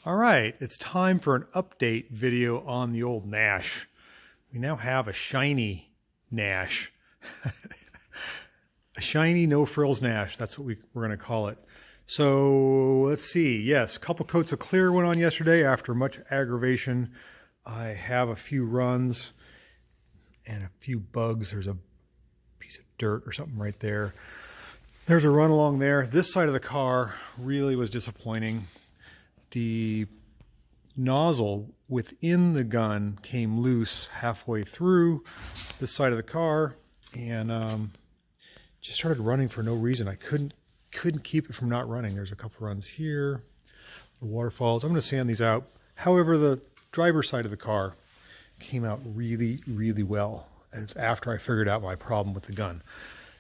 All right, it's time for an update video on the old Nash. We now have a shiny Nash. A shiny no-frills Nash, that's what we're going to call it. So let's see, yes, a couple coats of clear went on yesterday after much aggravation. I have a few runs and a few bugs. There's a piece of dirt or something right there. There's a run along there. This side of the car really was disappointing. The nozzle within the gun came loose halfway through this side of the car and just started running for no reason. I couldn't keep it from not running. There's a couple runs here, the waterfalls. I'm going to sand these out. However, the driver's side of the car came out really, really well. It's after I figured out my problem with the gun.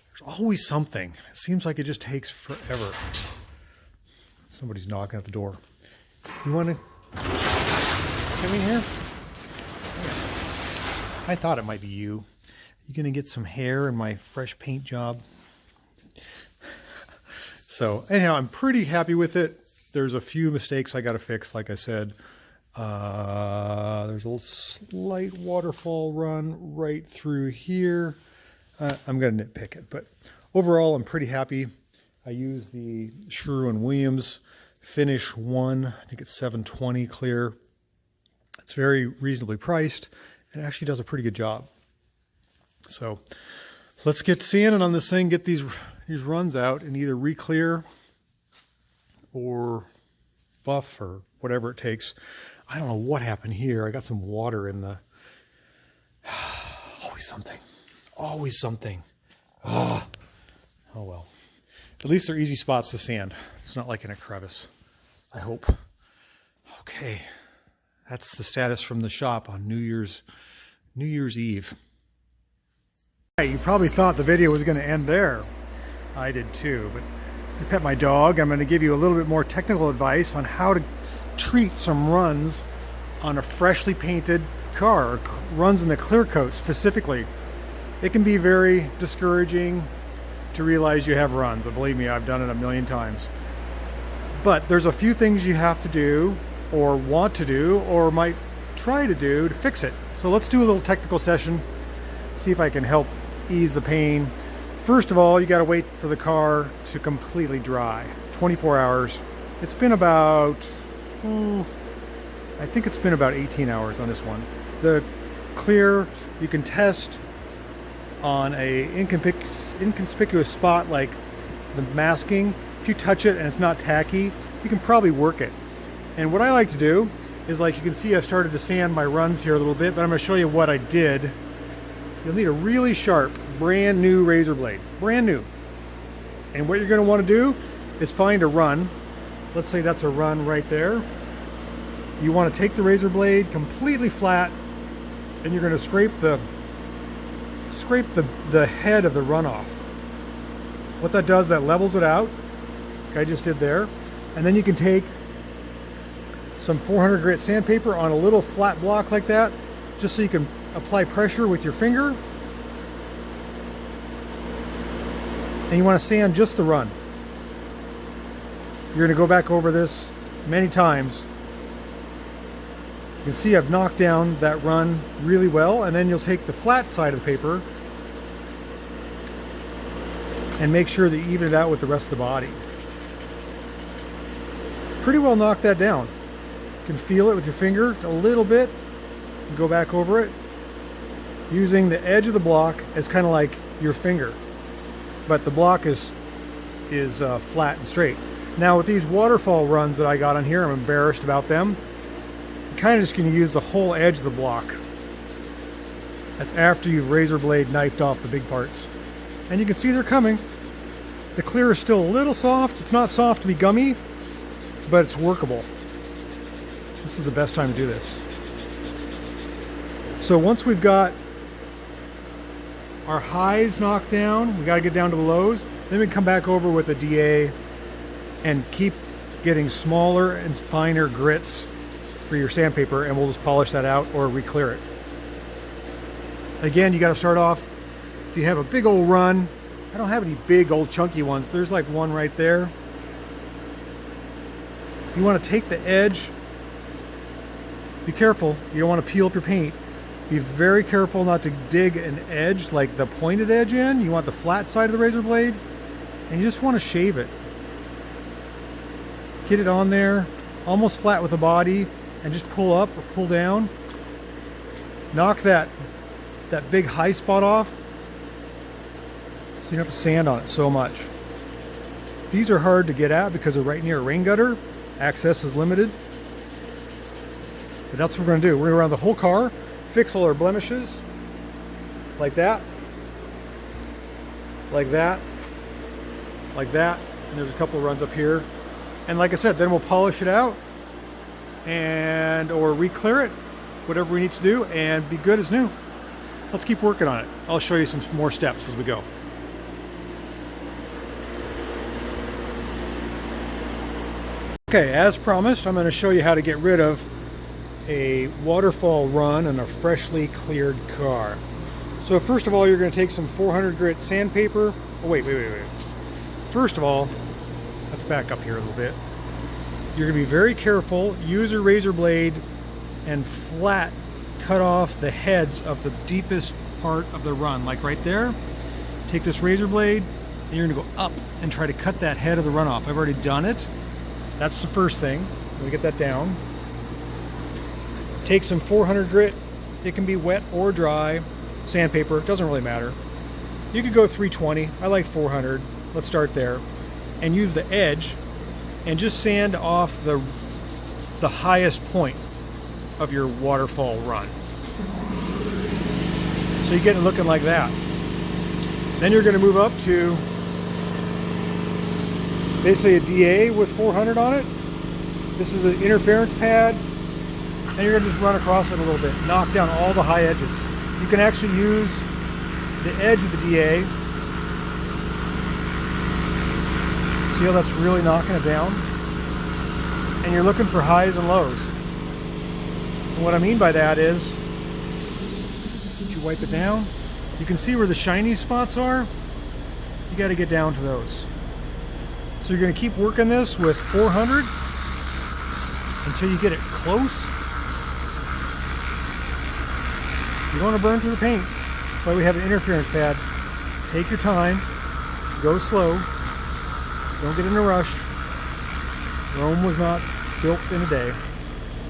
There's always something. It seems like it just takes forever. Somebody's knocking at the door. You want to come in here? I thought it might be you. You gonna get some hair in my fresh paint job? So anyhow, I'm pretty happy with it. There's a few mistakes I got to fix, like I said. There's a little slight waterfall run right through here. I'm gonna nitpick it, but overall, I'm pretty happy. I use the Sherwin-Williams Finish 1, I think it's 720 clear. It's very reasonably priced and actually does a pretty good job. So let's get sanding on this thing, get these runs out and either re-clear or buff or whatever it takes. I don't know what happened here. I got some water in the... Always something. Always something. Oh well. At least they're easy spots to sand. It's not like in a crevice, I hope. Okay, that's the status from the shop on New Year's Eve. Hey, you probably thought the video was going to end there. I did too, but to pet my dog, I'm going to give you a little bit more technical advice on how to treat some runs on a freshly painted car, or runs in the clear coat specifically. It can be very discouraging to realize you have runs. And believe me, I've done it a million times. But there's a few things you have to do, or want to do, or might try to do to fix it. So let's do a little technical session, see if I can help ease the pain. First of all, you got to wait for the car to completely dry. 24 hours. It's been about, I think it's been about 18 hours on this one. The clear, you can test on a inconspicuous spot like the masking. If you touch it and it's not tacky, you can probably work it. And what I like to do is, like you can see, I started to sand my runs here a little bit, but I'm going to show you what I did. You'll need a really sharp, brand new razor blade. Brand new. And what you're going to want to do is find a run. Let's say that's a run right there. You want to take the razor blade completely flat, and you're going to scrape the head of the run off. What that does, that levels it out, like I just did there. And then you can take some 400 grit sandpaper on a little flat block like that, just so you can apply pressure with your finger. And you want to sand just the run. You're going to go back over this many times. You can see I've knocked down that run really well, and then you'll take the flat side of the paper and make sure that you even it out with the rest of the body. Pretty well knock that down. You can feel it with your finger a little bit. You go back over it using the edge of the block as kind of like your finger, but the block is flat and straight. Now with these waterfall runs that I got on here, I'm embarrassed about them. You're kind of just going to use the whole edge of the block. That's after you've razor blade knifed off the big parts. And you can see they're coming. The clear is still a little soft. It's not soft to be gummy, but it's workable. This is the best time to do this. So once we've got our highs knocked down, we got to get down to the lows. Then we can come back over with a DA and keep getting smaller and finer grits for your sandpaper, and we'll just polish that out or re-clear it. Again, you got to start off, if you have a big old run, I don't have any big old chunky ones. There's like one right there. You want to take the edge Be careful, you don't want to peel up your paint. Be very careful not to dig an edge, like the pointed edge in. You want the flat side of the razor blade, and you just want to shave it. Get it on there, almost flat with the body, and just pull up or pull down. Knock that big high spot off, so you don't have to sand on it so much. These are hard to get at because they're right near a rain gutter. Access is limited. But that's what we're going to do. We're going to go around the whole car, fix all our blemishes, like that, like that, like that, and there's a couple of runs up here. And like I said, then we'll polish it out or re-clear it, whatever we need to do, and be good as new. Let's keep working on it. I'll show you some more steps as we go. Okay, as promised, I'm going to show you how to get rid of a waterfall run on a freshly cleared car. So first of all, you're going to take some 400 grit sandpaper. Oh, wait. First of all, let's back up here a little bit. You're going to be very careful. Use a razor blade and flat cut off the heads of the deepest part of the run, like right there. Take this razor blade and you're going to go up and try to cut that head of the run off. I've already done it. That's the first thing. Let me get that down. Take some 400 grit. It can be wet or dry. Sandpaper, doesn't really matter. You could go 320. I like 400. Let's start there. And use the edge and just sand off the highest point of your waterfall run. So you get it looking like that. Then you're going to move up to basically a DA with 400 on it. This is an interference pad, and you're going to just run across it a little bit, knock down all the high edges. You can actually use the edge of the DA. See how that's really knocking it down? And you're looking for highs and lows. And what I mean by that is, you wipe it down, you can see where the shiny spots are. You got to get down to those. So you're going to keep working this with 400 until you get it close. You don't want to burn through the paint. That's why we have an interference pad. Take your time, go slow, don't get in a rush. Rome was not built in a day.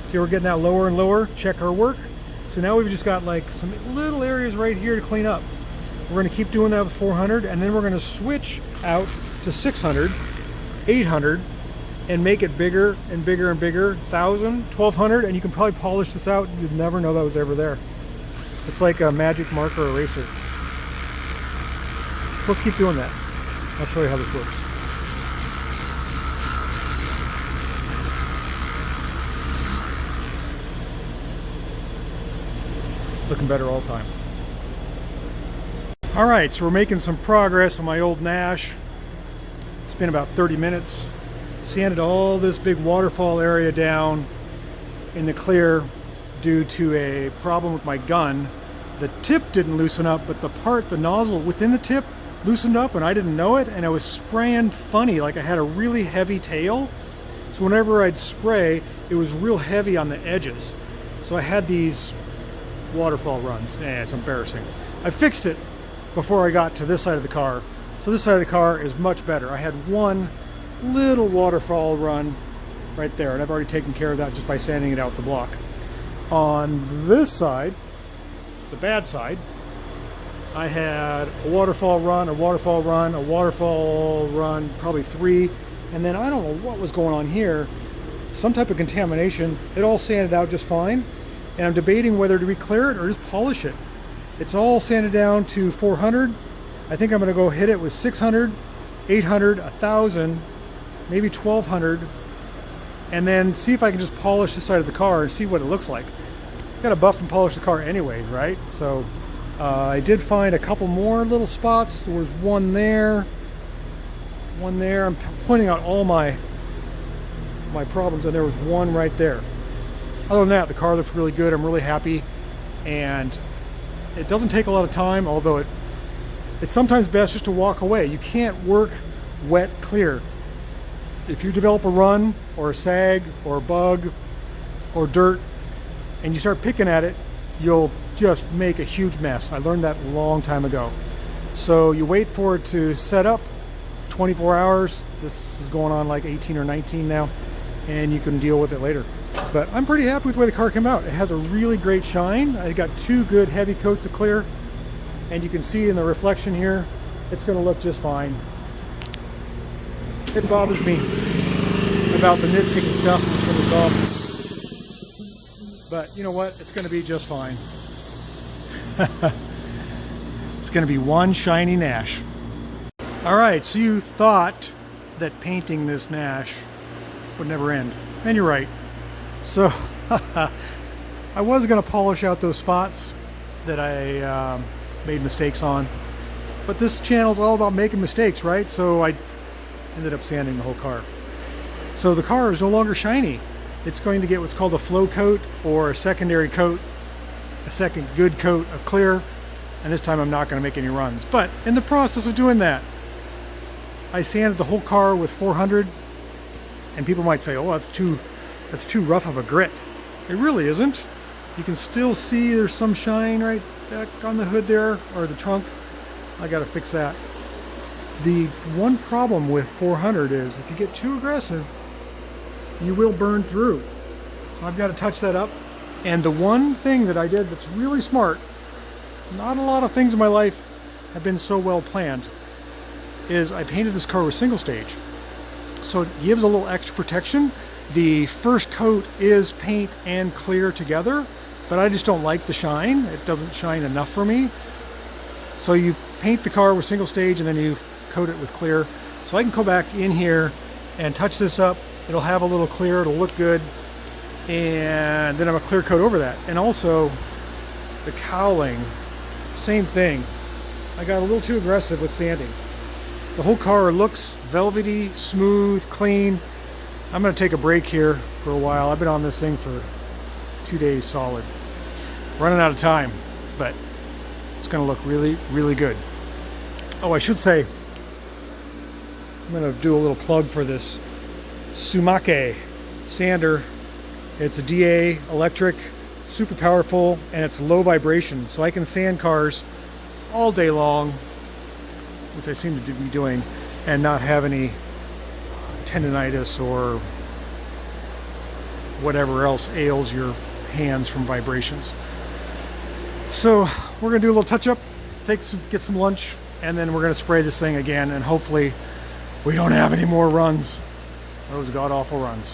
See, we're getting that lower and lower. Check our work. So now we've just got like some little areas right here to clean up. We're going to keep doing that with 400, and then we're going to switch out to 600, 800, and make it bigger and bigger and bigger, 1,000, 1,200, and you can probably polish this out. You'd never know that was ever there. It's like a magic marker eraser. So let's keep doing that. I'll show you how this works. It's looking better all the time. All right, so we're making some progress on my old Nash. It's been about 30 minutes. Sanded all this big waterfall area down in the clear due to a problem with my gun. The tip didn't loosen up, but the nozzle within the tip loosened up and I didn't know it, and I was spraying funny, like I had a really heavy tail. So whenever I'd spray, it was real heavy on the edges. So I had these waterfall runs. It's embarrassing. I fixed it before I got to this side of the car. So this side of the car is much better. I had one little waterfall run right there, and I've already taken care of that just by sanding it out the block. On this side, the bad side, I had a waterfall run, a waterfall run, a waterfall run, probably 3, and then I don't know what was going on here, some type of contamination. It all sanded out just fine, and I'm debating whether to re-clear it or just polish it. It's all sanded down to 400. I think I'm going to go hit it with 600, 800, 1,000, maybe 1,200, and then see if I can just polish this side of the car and see what it looks like. Got to buff and polish the car anyways, right? So I did find a couple more little spots. There was one there, one there. I'm pointing out all my problems, and there was one right there. Other than that, the car looks really good. I'm really happy, and it doesn't take a lot of time, although it's sometimes best just to walk away. You can't work wet clear. If you develop a run or a sag or a bug or dirt, and you start picking at it, you'll just make a huge mess. I learned that a long time ago. So you wait for it to set up, 24 hours. This is going on like 18 or 19 now, and you can deal with it later. But I'm pretty happy with the way the car came out. It has a really great shine. I got 2 good heavy coats of clear, and you can see in the reflection here, it's going to look just fine. It bothers me about the nitpicking stuff from this off, but you know what? It's going to be just fine. It's going to be one shiny Nash. Alright, so you thought that painting this Nash would never end, and you're right. So I was going to polish out those spots that I made mistakes on, but this channel is all about making mistakes, right? So I ended up sanding the whole car. So the car is no longer shiny. It's going to get what's called a flow coat, or a secondary coat, a second good coat of clear, and this time I'm not going to make any runs. But in the process of doing that, I sanded the whole car with 400, and people might say, oh, that's too rough of a grit. It really isn't. You can still see there's some shine right back on the hood there, or the trunk. I got to fix that. The one problem with 400 is if you get too aggressive, you will burn through. So I've got to touch that up. And the one thing that I did that's really smart, not a lot of things in my life have been so well planned, is I painted this car with single stage. So it gives a little extra protection. The first coat is paint and clear together, but I just don't like the shine. It doesn't shine enough for me. So you paint the car with single stage and then you coat it with clear. So I can go back in here and touch this up. It'll have a little clear, it'll look good. And then I'm a clear coat over that. And also the cowling, same thing. I got a little too aggressive with sanding. The whole car looks velvety, smooth, clean. I'm going to take a break here for a while. I've been on this thing for 2 days solid. Running out of time, but it's going to look really, really good. Oh, I should say, I'm going to do a little plug for this Sumake sander. It's a DA electric, super powerful, and it's low vibration. So I can sand cars all day long, which I seem to be doing, and not have any tendonitis or whatever else ails your hands from vibrations. So we're gonna do a little touch up, get some lunch, and then we're gonna spray this thing again, and hopefully we don't have any more runs, those god awful runs.